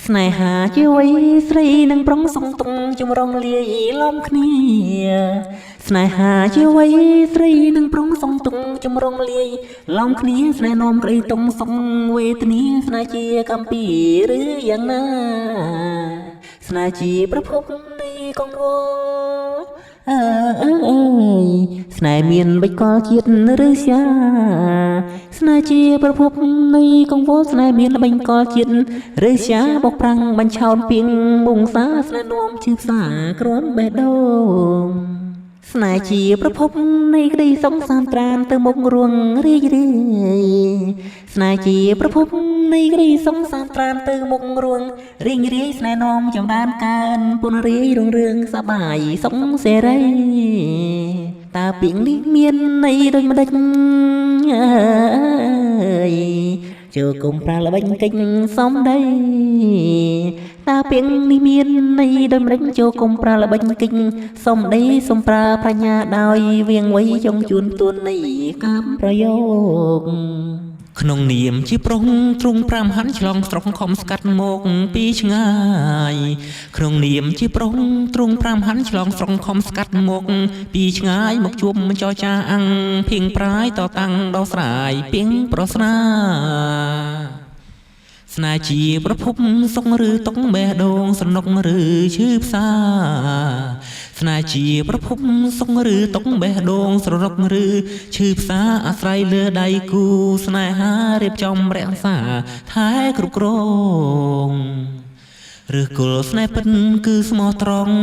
ស្នេហាជាវ័យស្រីនឹងប្រុងសុងទុំជំរងលាយឡំគ្នាស្នេហាជាវ័យស្រីនឹងប្រុងសុងទុំជំរងលាយឡំគ្នាស្នេហ៍នោមក្តីតុងសុងវេទនាស្នេហ៍ជាកំពីឬយ៉ាងណាស្នេហ៍ជាប្រភពនៃកងវល់ស្នេហ៍មានបិចកលជាតិឬសាស្នេហ៍ជាប្រភពនៃកងវល់ស្នេហ៍មានបិចកលជាតិឬសាបកប្រាំងបញ្ឆោតពីងមុងសាស្នេហ៍នោមជឿផ្សាគ្រាន់បេះដូងស្នេហ៍ជាប្រភពនៃក្តីសុខសាន្តត្រានទៅមុខរួងរីករាយស្នេហ៍ជាប្រភពនៃក្តីសុខសាន្តត្រានទៅមុខរួងរីករាយស្នេហ៍នោមចំដានកើនពុនរាយរុងរឿងសប្បាយសុខសេរីតើពីងនេះមានន័យដូចម្ដេចចូលគុំប្រាល្បិចកិច្ចសំដីតើពីងនេះមានន័យដូចម្ដេចចូលគុំប្រាល្បិចកិច្ចសំដីសំប្រើប្រាជ្ញាដោយវៀងវៃចង់ជូនទួននៃកម្មប្រយោគក្នុងនាមជាប្រុងទ្រង់5ហាន់ឆ្លងស្រុកខំស្កាត់មកពីឆ្ងាយក្នុងនាមជាប្រុងទ្រង់5ហាន់ឆ្លងស្រុកខំស្កាត់មកពីឆ្ងាយមកជួបចរចាអាំងភៀងប្រាយតតាំងដោះស្រាយពីងប្រស្នាស្នេហ៍ជាប្រភពសុខឬតុកបេះដូងសំណុកឬឈឺផ្សាស្នេហ៍ជាប្រភពសុខឬតុកបេះដូងស្ររកឬឈឺផ្សាអាស្រ័យលើដៃគូស្នេហារៀបចំរក្សាថែគ្រប់គ្រងឬគល់ស្នេហ៍ពិតគឺស្មោះត្រង់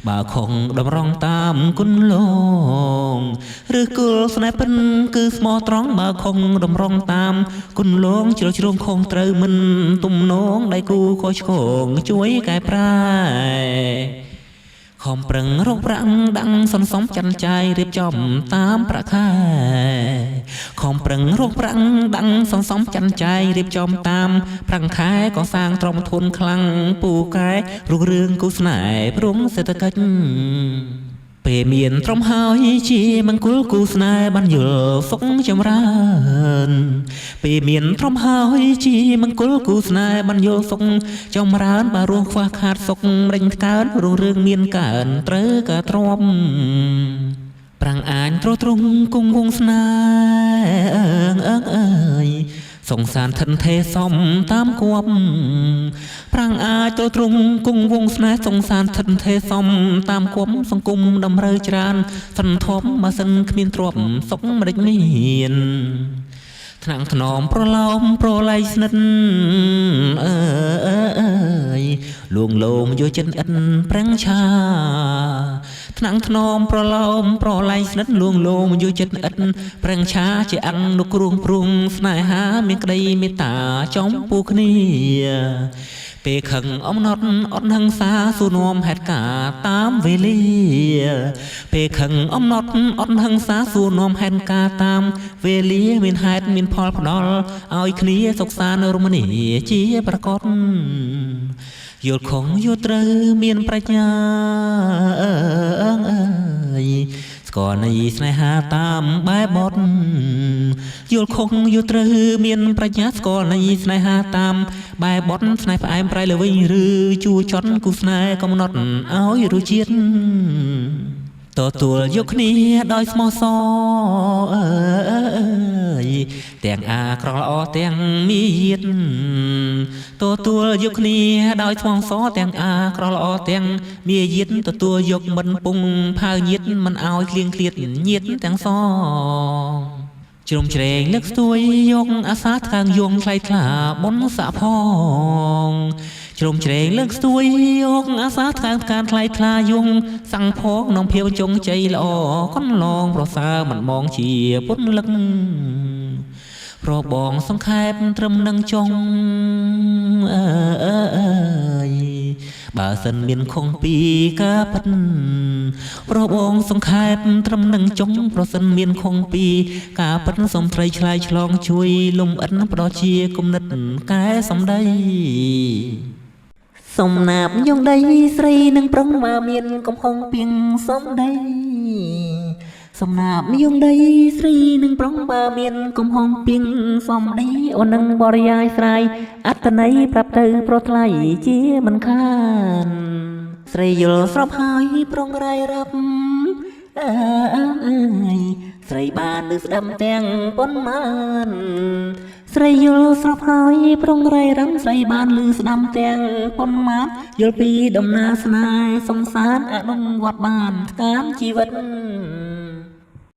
បើខុងតម្រង់តាមគុណលងឬគល់ស្នេហ៍ពិតគឺស្មោះត្រង់បើខុងតម្រង់តាមគុណលងជ្រុលជ្រងខុងត្រូវមិនទំនងដៃគូខុសឆ្គងជួយកែប្រែខំប្រឹងរកប្រាក់ដាំងសន្សំច័ន្ទចាយរៀបចំតាមប្រាក់ខែខំប្រឹងរកប្រាក់ដាំងសន្សំច័ន្ទចាយរៀបចំតាមប្រាក់ខែក៏សាងទ្រមធនខ្លាំងពូកែរុងរឿងគូស្នេហ៍ព្រំសេដ្ឋកិច្ចពេលមានត្រឹមហើយជាមង្គលគូស្នេហ៍បានយល់សុខចម្រើនពេលមានត្រឹមហើយជាមង្គលគូស្នេហ៍បានយល់សុខចម្រើនបើរស់ខ្វះខាតសុខរិញកើនរុងរឿងមានកើនត្រូវក៏ទ្រាំប្រាំងអាញទ្រទ្រង់គង់វងស្នេហ៍សង្សានថិនទេសំតាមគប់ប្រាំងអាចទ្រទ្រង់គង់វងស្នេហ៍សង្សានថិនទេសំតាមគប់សង្គមតម្រូវច្រើនសន្ធប់បើសិនគ្មានទ្រព្យសុខមិនដេចមានថ្នាក់ថ្នមប្រឡោមប្រឡៃស្និទ្ធលួងលោមយកចិត្តឥតប្រាំងឆាថ្នាក់ថ្នមប្រឡោមប្រឡៃស្និទ្ធលួងលោមយកចិត្តឥតប្រាំងឆាជាអនុគ្រោងព្រំស្នេហាមានក្តីមេត្តាចំពោះគ្នាពេលខឹងអំណត់អត់ហិង្សាសួរនាំហេតុការតាមវេលាពេលខឹងអំណត់អត់ហិង្សាសួរនាំហេតុការតាមវេលាមានហេតុមានផលផ្ដល់ឲ្យគ្នាសុខសាន្តរមនាជាប្រកបយល់ខុសយល់ត្រូវមានប្រាជ្ញាស្គាល់នៃស្នេហាតាមបែបបទយល់ខុសយល់ត្រូវមានប្រាជ្ញាស្គាល់នៃស្នេហាតាមបែបបទស្នេហ៍ផ្អែមប្រៃល្វីឬជួចន់គូស្នេហ៍កំណត់ឲ្យរសជាតិទទួលយកគ្នាដោយស្មោះសរទាំងអាក្រក់ល្អទាំងមានទទួលយកគ្នាដោយស្មោះសរទាំងអាក្រក់ល្អទាំងមាយាទទទួលយកមិនពុងផៅញាតមិនឲ្យឃ្លៀងឃ្លាតញាតទាំងសងជ្រុំជ្រែងលើកស្ទួយយកអាសាខាងយងថ្លៃថ្លាបុណ្យស័កផងជ្រុំជ្រែងលើកស្ទួយយកអាសាខាងការថ្លៃថ្លាយងសង្ឃផងក្នុងភាពចុងជ័យល្អកន្លងប្រសើរមិនមងជាពុនលឹកប្របងសង្ខេបត្រឹមនឹងចុងបើសិនមានខុងពីការប៉ិនប្របងសង្ខេបត្រឹមនឹងចុងប្រសិនមានខុងពីការប៉ិនសំត្រីឆ្លើយឆ្លងជួយលំអិនផ្ដោជាគំនិតកែសំដីសំណាបយងដីស្រីនឹងប្រុងបើមានកំហុងពីងសំដី សំណាបនាងដីស្រីនឹងប្រុងបើមានកំហងពីងសំដីអូននឹងបរិយាយស្រ័យអត្តន័យប្រាប់ទៅប្រថ្លៃជាមិនខានស្រីយល់ស្របហើយប្រុងរាយរាប់អើយស្រីបាននឹងស្ដាំទាំងប៉ុន្មានស្រីយល់ស្របហើយប្រុងរាយរំស្រីបានលឺស្ដាំទាំងប៉ុន្មានយល់ពីដំណើរស្នេហ៍សង្សារអនុវត្តបានតាមជីវិត